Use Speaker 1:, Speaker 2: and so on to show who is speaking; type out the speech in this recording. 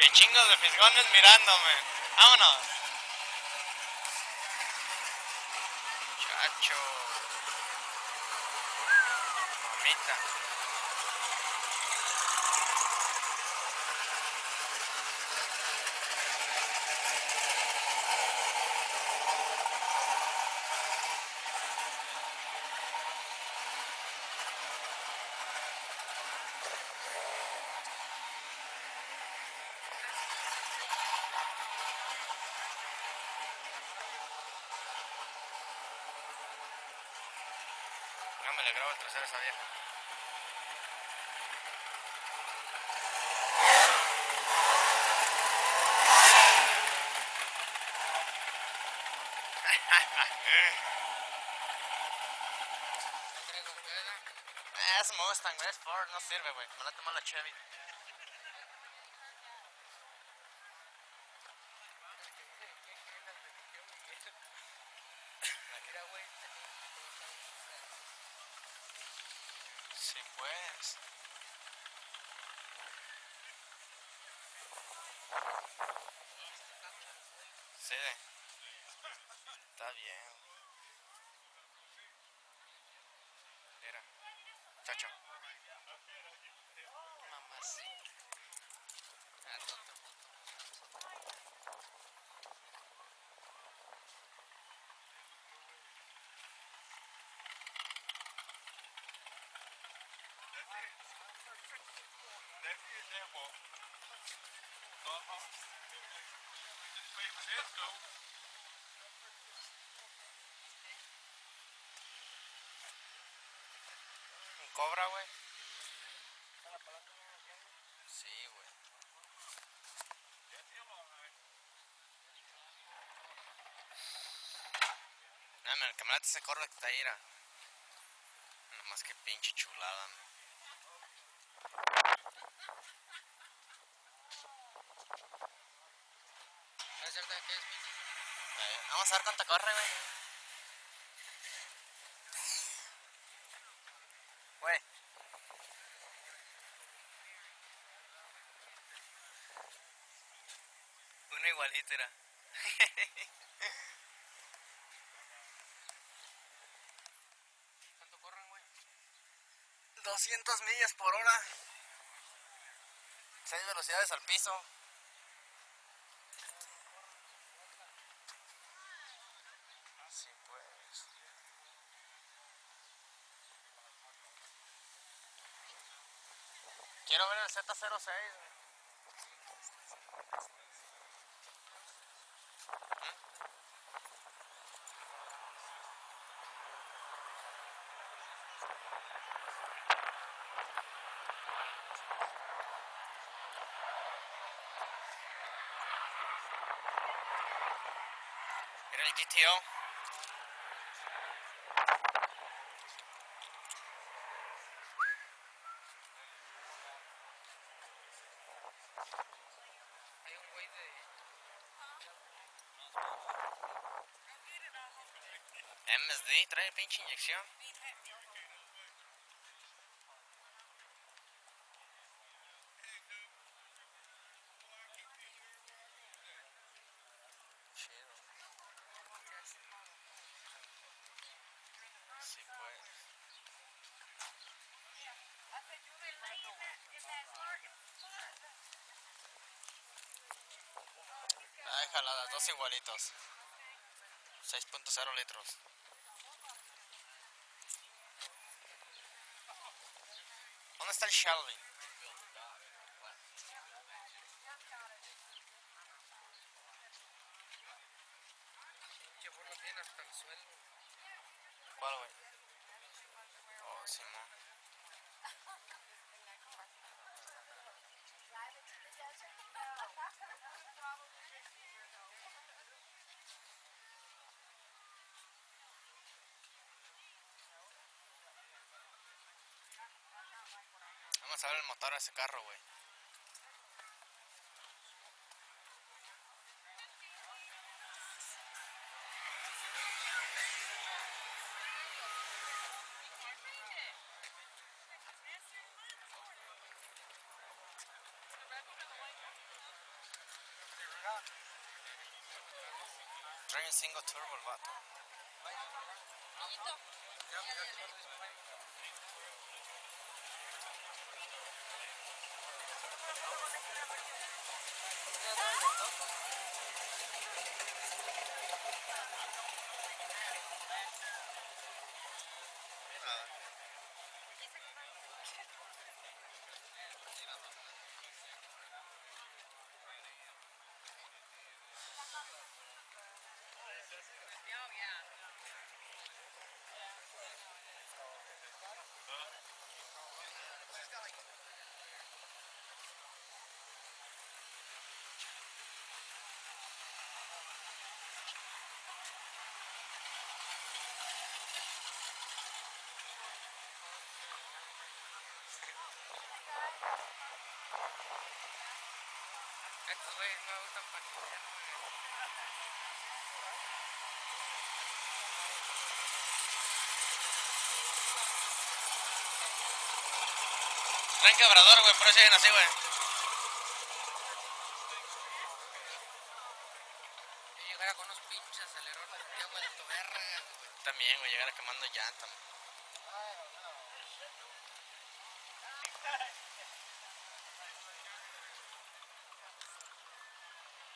Speaker 1: Y chingos de fisgones mirándome. Vámonos. Chacho. Mamita. No me le grabo el trasero a esa vieja. Es Mustang, es Ford, no sirve, güey. Me la tomó la Chevy. Sí, pues. Sí, está bien. Mira, chacho. Mamacita. Un cobra, güey. Sí, güey. No, el camarada se corre que está ira. Nomás que pinche chulada, man. Vamos a ver cuánto corre, güey. Güey. Uno igualito era. 200 millas por hora. 6 velocidades al piso. Sí, pues. Quiero ver el Z06, güey. Mira el GTO. MSD, trae pinche inyección. Chido. Sí, pues. Ay, jaladas, dos igualitos. 6.0 litros. ¿Dónde está el Shelby? ¿Cuál, güey? Oh, Simón. Vamos a ver el motor de ese carro, güey. Trae un single turbo el vato. Estos güeyes no gustan patinar. Traen quebrador, güey, por eso siguen así, güey.
Speaker 2: Yo llegara con unos pinches acelerones, ya vuelto verga, güey.
Speaker 1: También, güey, llegara quemando llanta.